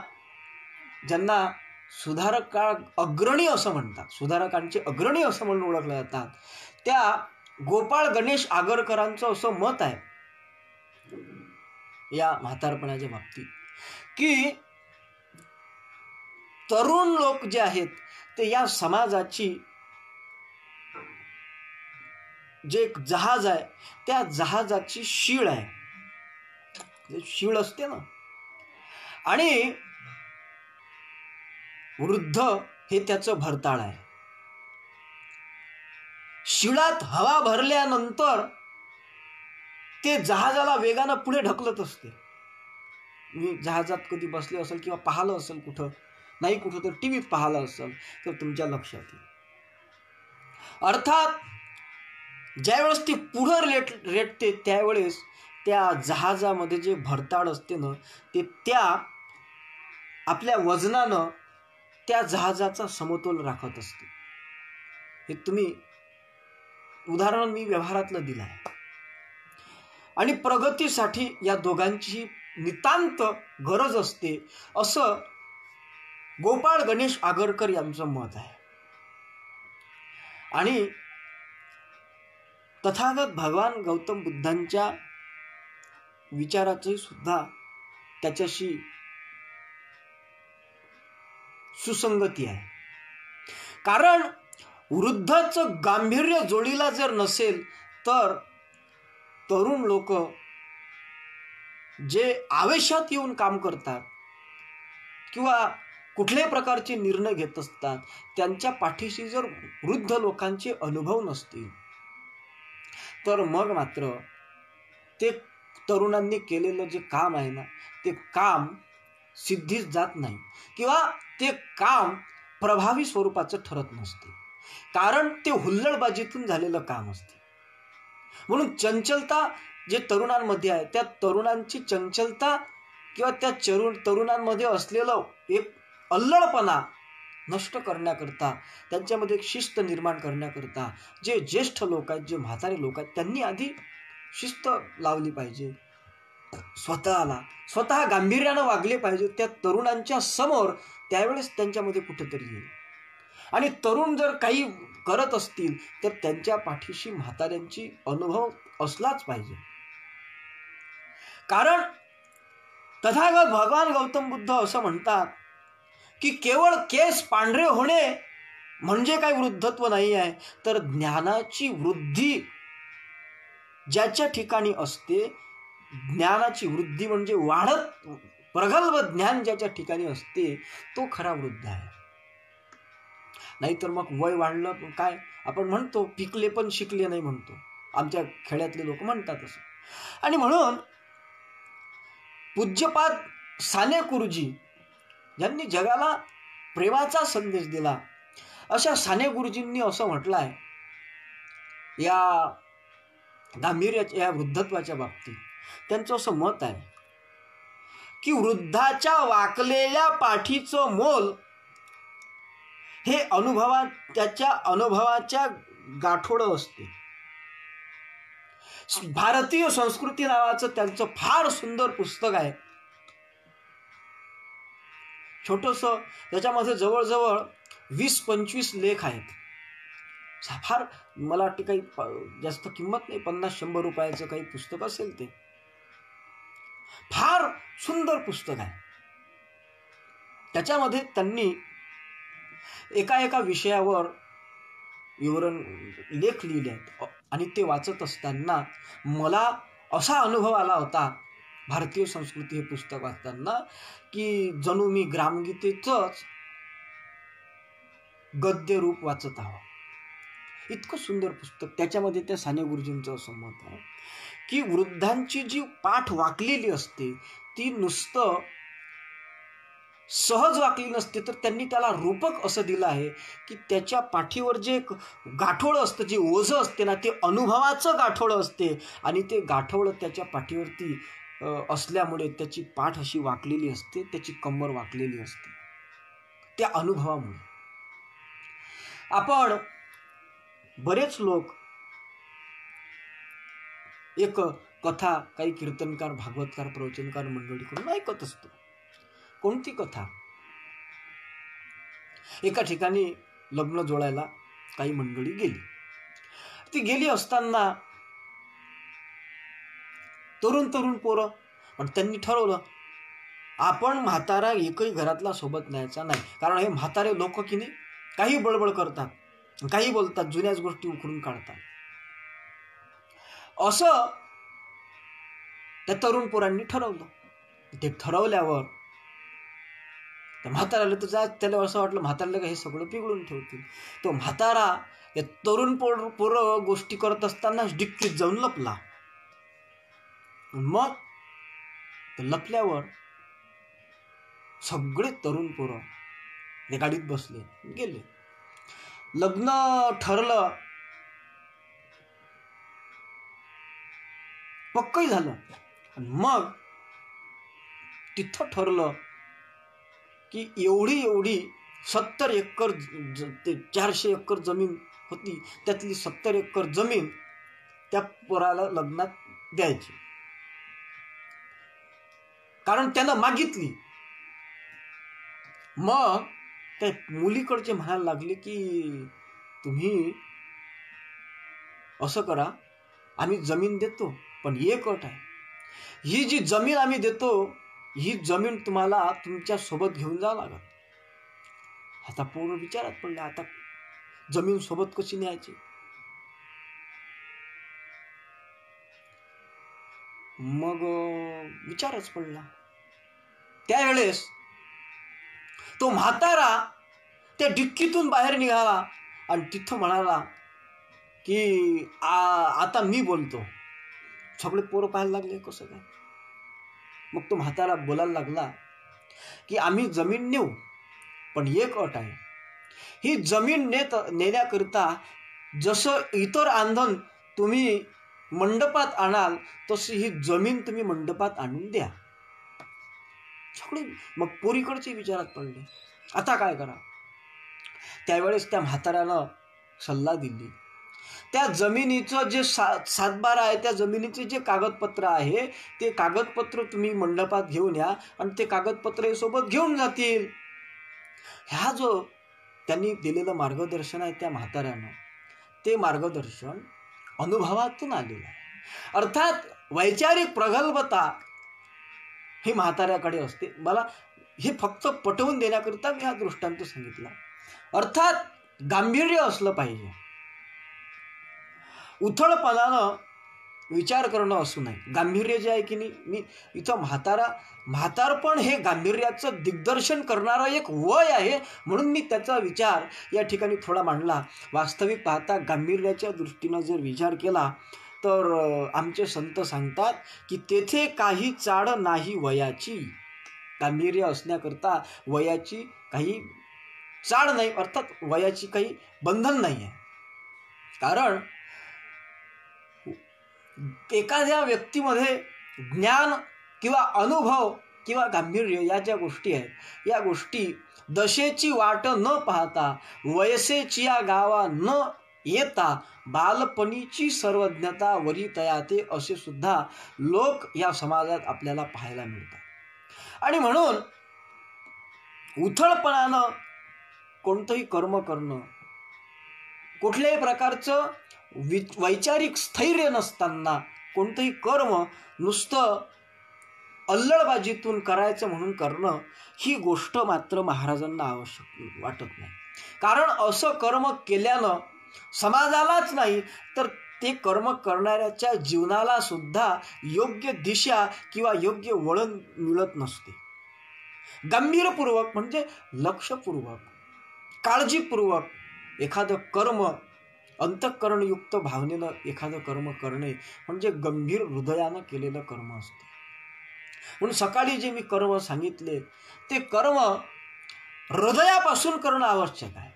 ज्यांना सुधारक अग्रणी असं म्हणतात, सुधारकांचे अग्रणी असं म्हणून ओळखले जातात, त्या गोपाळ गणेश आगरकरांचं असं मत आहे या म्हातारपणाच्या बाबतीत, की तरुण लोक जे आहेत ते या समाजाची जे एक जहाज आहे त्या जहाजाची शीळ आहे. शीळ असते ना, आणि वृद्ध हे त्याचं भरताळ आहे. शिळात हवा भरल्यानंतर ते जहाजाला वेगानं पुढे ढकलत असते. मी जहाजात कधी बसले असेल किंवा पाहिलं असेल, कुठं तर टीव्हीत पाहिलं असेल तर तुमच्या लक्षात येईल. अर्थात ज्यावेळेस ती पुढं रेटते त्यावेळेस त्या जहाजामध्ये जे भरताळ असते ना, ते त्या आपल्या वजनानं त्या जहाजाचा समतोल राखत असते. हे तुम्ही उदाहरण मी व्यवहारातलं दिलं आहे. आणि प्रगतीसाठी या दोघांची नितांत गरज असते असं गोपाळ गणेश आगरकर यांचं मत आहे. आणि तथागत भगवान गौतम बुद्धांच्या विचाराचंही सुद्धा त्याच्याशी सुसंगती आहे. कारण वृद्धाचं गांभीर्य जोडीला जर नसेल तर तरुण लोक जे आवेशात येऊन काम करतात किंवा कुठल्याही प्रकारचे निर्णय घेत असतात, त्यांच्या पाठीशी जर वृद्ध लोकांचे अनुभव नसतील तर मग मात्र ते तरुणांनी केलेलं जे काम आहे ना, ते काम सिद्धीस जात नाही किंवा ते काम प्रभावी स्वरूपाचं ठरत नसते. कारण ते हुल्लडबाजीतून झालेलं काम असते. म्हणून चंचलता जे तरुणांमध्ये आहे, त्या तरुणांची चंचलता किंवा त्या तरुणांमध्ये असलेलं एक अल्लडपणा नष्ट करण्याकरता, त्यांच्यामध्ये एक शिस्त निर्माण करण्याकरता जे ज्येष्ठ लोक आहेत, जे म्हातारे लोक आहेत, त्यांनी आधी शिस्त लावली पाहिजे. स्वतः गांभीर्यानं वागले पाहिजे त्या तरुणांच्या समोर. त्यावेळेस त्यांच्यामध्ये कुठेतरी येईल. आणि तरुण जर काही करत असतील तर त्यांच्या पाठीशी म्हाताऱ्यांची अनुभव असलाच पाहिजे. कारण तथागत भगवान गौतम बुद्ध असं म्हणतात की केवळ केस पांढरे होणे म्हणजे काही वृद्धत्व नाही आहे, तर ज्ञानाची वृद्धी ज्याच्या ठिकाणी असते, ज्ञानाची वृद्धी म्हणजे वाढत प्रगल्भ ज्ञान ज्याच्या ठिकाणी असते, तो खरा वृद्ध आहे. नाहीतर मग वय वाढलं काय, आपण म्हणतो पिकले पण शिकले नाही म्हणतो, आमच्या खेड्यातले लोक म्हणतात असं. आणि म्हणून पूज्यपाद साने गुरुजी ज्यांनी जगाला प्रेमाचा संदेश दिला, अशा साने गुरुजींनी असं म्हटलं आहे या गांभीर्याच्या, या वृद्धत्वाच्या बाबतीत. त्यांचं असं मत आहे की वृद्धाच्या वाकलेल्या पाठीचं मोल हे त्याच्या अनुभवाच्या गाठोडं असते. भारतीय संस्कृती नावाचं त्यांचं फार सुंदर पुस्तक आहे, छोटंसं. त्याच्यामध्ये जवळजवळ 20-25 लेख आहेत. फार मला वाटतं काही जास्त किंमत नाही, 50-100 रुपयाचं काही पुस्तक असेल ते. फार सुंदर पुस्तक आहे. त्याच्यामध्ये त्यांनी एका विषयावर विवरण लेख लिहिले आहेत. आणि ते वाचत असताना मला असा अनुभव आला होता भारतीय संस्कृती हे पुस्तक वाचताना की जणू मी ग्रामगीतेचंच गद्य रूप वाचत आहो. इतकं सुंदर पुस्तक. त्याच्यामध्ये त्या साने गुरुजींचं असं मत आहे की वृद्धांची जी पाठ वाकलेली असते ती नुसतं सहज वाकली नसते, तर त्यांनी त्याला रूपक असं दिलं आहे की त्याच्या पाठीवर जे गाठोडं असतं, जे ओझं असते ना, ते अनुभवाचं गाठोडं असते. आणि ते गाठोडं त्याच्या पाठीवरती असल्यामुळे त्याची पाठ अशी वाकलेली असते, त्याची कंबर वाकलेली असते त्या अनुभवामुळे. आपण बरेच लोक एक कथा काही कीर्तनकार, भागवतकार, प्रवचनकार मंडळीकडून ऐकत असतो. कोणती कथा? एका ठिकाणी लग्न जोडायला काही मंडळी गेली. ती गेली असताना तरुण पोरं, पण त्यांनी ठरवलं आपण म्हातारा एकही घरातला सोबत न्यायचा नाही. कारण हे म्हातारे लोक की नाही काही बडबड करतात, काही बोलतात, जुन्याच गोष्टी उकरून काढतात. असं त्या तरुण पोरांनी ठरवलं. ते ठरवल्यावर त्या म्हाताऱ्याला तर त्याला असं वाटलं म्हाताऱ्याला का हे सगळं पिघळून ठेवतील. तो म्हातारा या तरुण पोरं गोष्टी करत असताना डिक्कीत जाऊन लपला. मग ते लपल्यावर सगळे तरुण पोरं ते गाडीत बसले, गेले. लग्न ठरलं, पक्कही झालं. आणि मग तिथं ठरलं की एवढी 70 एकर ते 400 एकर जमीन होती, त्यातली 70 एकर जमीन त्या पोराला लग्नात द्यायची. कारण त्यानं मागितली. मग त्या मुलीकडचे म्हणायला लागले की तुम्ही असं करा, आम्ही जमीन देतो, पण एक अट आहे, ही जी जमीन आम्ही देतो, ही जमीन तुम्हाला तुमच्या सोबत घेऊन जावं लागत. आता पोरं विचारात पडले, आता जमीन सोबत कशी न्यायची. मग विचारच पडला. त्यावेळेस तो म्हातारा त्या डिक्कीतून बाहेर निघाला आणि तिथं म्हणाला की आता मी बोलतो. सगळे पोरं पाहायला लागले कसं काय. मग तो म्हातारा बोलायला लागला की आम्ही जमीन नेऊ, पण एक अट आहे. ही जमीन नेण्याकरिता जसं इतर आंधन तुम्ही मंडपात आणाल, तशी ही जमीन तुम्ही मंडपात आणून द्या. सगळे मग पोरीकडचे विचारात पडले, आता काय करा. त्यावेळेस त्या म्हाताऱ्यानं सल्ला दिली, त्या जमिनीचं जे सातबारा आहे, त्या जमिनीचे जे कागदपत्र आहे, ते कागदपत्र तुम्ही मंडपात घेऊन या आणि ते कागदपत्र सोबत घेऊन जातील. ह्या जो त्यांनी दिलेलं मार्गदर्शन आहे त्या म्हाताऱ्यानं, ते मार्गदर्शन अनुभवातून आलेलं आहे. अर्थात वैचारिक प्रगल्भता ही म्हाताऱ्याकडे असते. मला हे फक्त पटवून देण्याकरिता मी हा दृष्टांत सांगितला. अर्थात गांभीर्य असलं पाहिजे, उथळपणानं विचार करणं असू नये. गांभीर्य जे आहे की नाही, मी इथं म्हातारपण हे गांभीर्याचं दिग्दर्शन करणारं एक वय आहे, म्हणून मी त्याचा विचार या ठिकाणी थोडा मांडला. वास्तविक पाहता गांभीर्याच्या दृष्टीनं जर विचार केला तर आमचे संत सांगतात की तेथे काही चाड नाही वयाची. गांभीर्य असण्याकरता वयाची काही चाड नाही, अर्थात वयाची काही बंधन नाही आहे. कारण एखाद्या व्यक्तीमध्ये ज्ञान किंवा अनुभव किंवा गांभीर्य या ज्या गोष्टी आहेत, या गोष्टी दशेची वाट न पाहता, वयसेची या गावा न येता, बालपणीची सर्वज्ञता वरी तयाते, असे सुद्धा लोक या समाजात आपल्याला पाहायला मिळतात. आणि म्हणून उथळपणानं कोणतंही कर्म करणं, कुठल्याही प्रकारचं वैचारिक स्थैर्य नसताना कोणतंही कर्म नुसतं अल्लडबाजीतून करायचं म्हणून करणं, ही गोष्ट मात्र महाराजांना आवश्यक वाटत नाही. कारण असं कर्म केल्यानं समाजालाच नाही तर ते कर्म करणाऱ्याच्या जीवनाला सुद्धा योग्य दिशा किंवा योग्य वळण मिळत नसते. गंभीरपूर्वक म्हणजे लक्षपूर्वक, काळजीपूर्वक एखादं कर्म, अंतःकरणयुक्त भावनेनं एखादं कर्म करणे म्हणजे गंभीर हृदयानं केलेलं कर्म असते. म्हणून सकाळी जे मी कर्म सांगितले, ते कर्म हृदयापासून करणं आवश्यक आहे.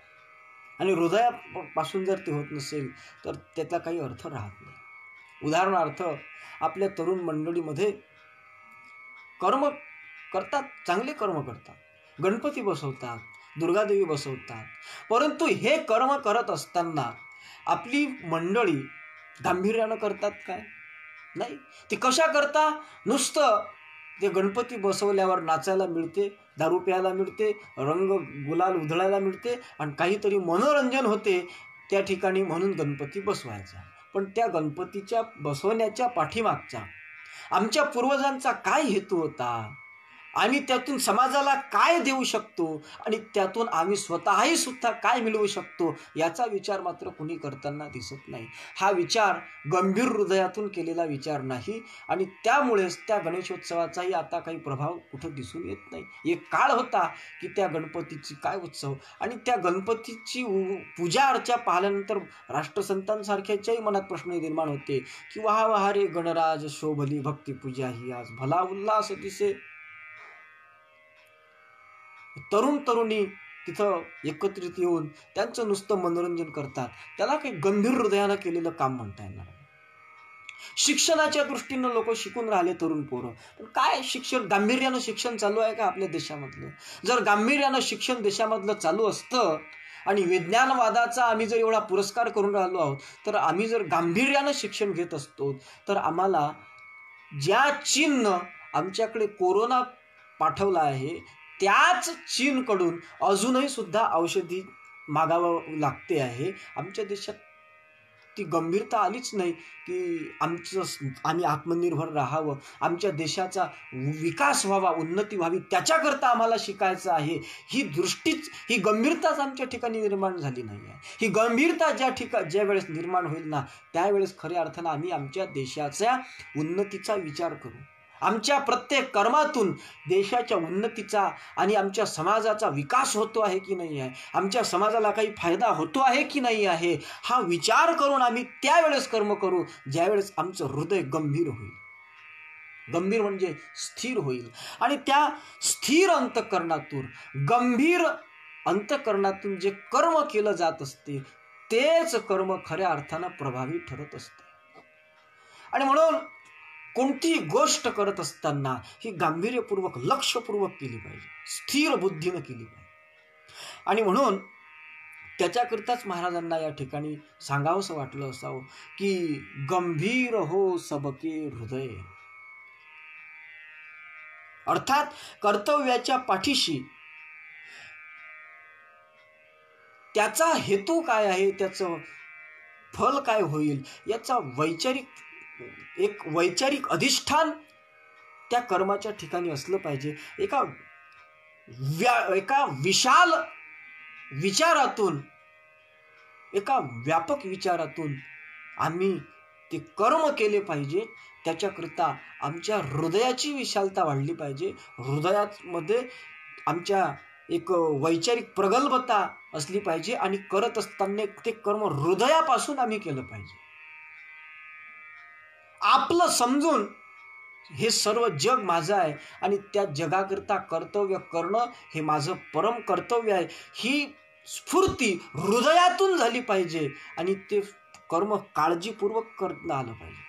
आणि हृदयापासून जर ते होत नसेल तर त्याचा काही अर्थ राहत नाही. उदाहरणार्थ, आपल्या तरुण मंडळीमध्ये कर्म करतात, चांगले कर्म करतात, गणपती बसवतात, दुर्गादेवी बसवतात, परंतु हे कर्म करत असताना आपली मंडळी गांभीर्यानं करतात काय? नाही. ती कशा करता? नुसतं ते गणपती बसवल्यावर नाचायला मिळते, दारू प्यायला मिळते, रंग गुलाल उधळायला मिळते आणि काहीतरी मनोरंजन होते त्या ठिकाणी म्हणून गणपती बसवायचा. पण त्या गणपतीच्या बसवण्याच्या पाठीमागचा आमच्या पूर्वजांचा काय हेतू होता, आम्ही त्यातून समाजाला काय देऊ शकतो आणि त्यातून आम्ही स्वतःही सुद्धा काय मिळवू शकतो, याचा विचार मात्र कुणी करताना दिसत नाही. हा विचार गंभीर हृदयातून केलेला विचार नाही आणि त्यामुळेच त्या गणेशोत्सवाचाही आता काही प्रभाव कुठं दिसून येत नाही. एक काळ होता की त्या गणपतीची काय उत्सव, आणि त्या गणपतीची पूजा अर्चा पाहिल्यानंतर राष्ट्रसंतांसारख्याच्याही मनात प्रश्न निर्माण होते की वाह वाह रे गणराज, शोभली भक्ती पूजा ही आज, भला उल्हास दिसे. तरुण तरुणी तिथं एकत्रित येऊन त्यांचं नुसतं मनोरंजन करतात, त्याला काही गंभीर हृदयानं केलेलं काम म्हणता येणार नाही. शिक्षणाच्या दृष्टीनं लोक शिकून राहिले तरुण पोरं, पण काय शिक्षण, गांभीर्यानं शिक्षण चालू आहे का आपल्या देशामधलं? जर गांभीर्यानं शिक्षण देशामधलं चालू असतं आणि विज्ञानवादाचा आम्ही जर एवढा पुरस्कार करून राहिलो आहोत, तर आम्ही जर गांभीर्यानं शिक्षण घेत असतो तर आम्हाला ज्या चीननं आमच्याकडे कोरोना पाठवला आहे, त्याच चीनकडून अजूनही सुद्धा औषधी मागावं लागते आहे. आमच्या देशात ती गंभीरता आलीच नाही की आम्ही आत्मनिर्भर राहावं, आमच्या देशाचा विकास व्हावा, उन्नती व्हावी, त्याच्याकरता आम्हाला शिकायचं आहे, ही गंभीरताच आमच्या ठिकाणी निर्माण झाली नाही आहे. ही गंभीरता ज्या वेळेस निर्माण होईल ना, त्यावेळेस खऱ्या अर्थानं आम्ही आमच्या देशाच्या उन्नतीचा विचार करू. आमच्या प्रत्येक कर्मातून देशाच्या उन्नतीचा आणि आमच्या समाजाचा विकास होतो आहे की नाही आहे, आमच्या समाजाला काही फायदा होतो आहे की नाही आहे, हा विचार करून आम्ही त्यावेळेस कर्म करू ज्यावेळेस आमचं हृदय गंभीर होईल. गंभीर म्हणजे स्थिर होईल. आणि त्या स्थिर अंतःकरणातून, गंभीर अंतःकरणातून जे कर्म केलं जात असते तेच कर्म खऱ्या अर्थानं प्रभावी ठरत असते. आणि म्हणून कोणतीही गोष्ट करत असताना ही गांभीर्यपूर्वक, लक्षपूर्वक केली पाहिजे, स्थिर बुद्धीनं केली पाहिजे. आणि म्हणून त्याच्याकरताच महाराजांना या ठिकाणी सांगावंसं वाटलं असावं की गंभीर हो सबके हृदय. अर्थात कर्तव्याच्या पाठीशी त्याचा हेतू काय आहे, त्याचं फल काय होईल, याचा वैचारिक अधिष्ठान त्या कर्माच्या ठिकाणी असलं पाहिजे. एका विशाल विचारातून, एका व्यापक विचारातून आम्ही ते कर्म केले पाहिजे. त्याच्याकरता आमच्या हृदयाची विशालता वाढली पाहिजे, हृदयामध्ये आमच्या एक वैचारिक प्रगल्भता असली पाहिजे आणि करत असताना ते कर्म हृदयापासून आम्ही केलं पाहिजे. आपलं समजून हे सर्व जग माझं आहे आणि त्या जगाकरता कर्तव्य करणं हे माझं परम कर्तव्य आहे, ही स्फूर्ती हृदयातून झाली पाहिजे आणि ते कर्म काळजीपूर्वक करता आलं पाहिजे.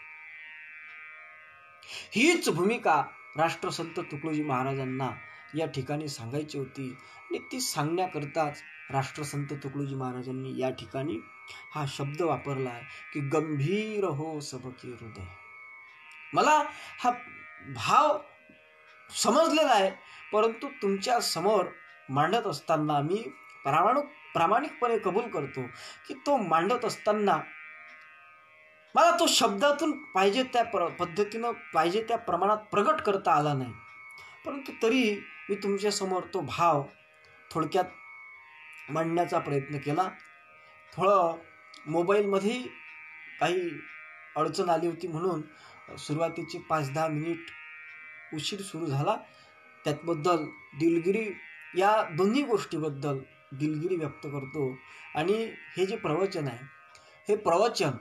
हीच भूमिका राष्ट्रसंत तुकडोजी महाराजांना या ठिकाणी सांगायची होती आणि ती सांगण्याकरताच राष्ट्रसंत तुकडोजी महाराजांनी या ठिकाणी हा शब्द वापरला आहे की गंभीर हो सबके हृदय. मला हा भाव समजलेला आहे, परंतु तुमच्या समोर मांडत असताना मी प्रामाणिकपणे कबूल करतो की तो मांडत असताना मला तो शब्दातून पाहिजे त्या पद्धतीनं, पाहिजे त्या प्रमाणात प्रगट करता आला नाही. परंतु तरी मी तुमच्यासमोर तो भाव थोडक्यात मांडण्याचा प्रयत्न केला. थोडं मोबाईलमध्ये काही अडचण आली होती म्हणून सुरुवातीचे 5-10 मिनिट उशीर सुरू झाला. त्याबद्दल दिलगिरी, या दोन्ही गोष्टीबद्दल दिलगिरी व्यक्त करतो. आणि हे जे प्रवचन आहे, हे प्रवचन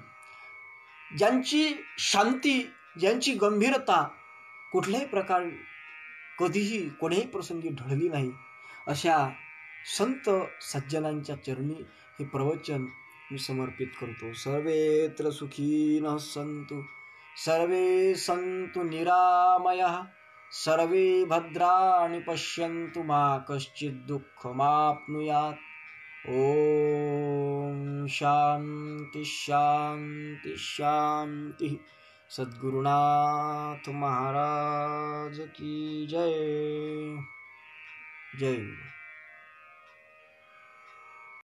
ज्यांची शांती, ज्यांची गंभीरता कुठल्याही प्रकारे कधीही कोणत्याही प्रसंगी ढळली नाही, अशा संत सज्जनांच्या चरणी हे प्रवचन मी समर्पित करतो. सर्वेत्र सुखीनः सन्तु, सर्वे सन्तु निरामयाः, सर्वे भद्राणि पश्यन्तु, मा कश्चित् दुःखमाप्नुयात्. ओम शांति शांति शांति. सद्गुरुनाथ महाराज की जय. जय.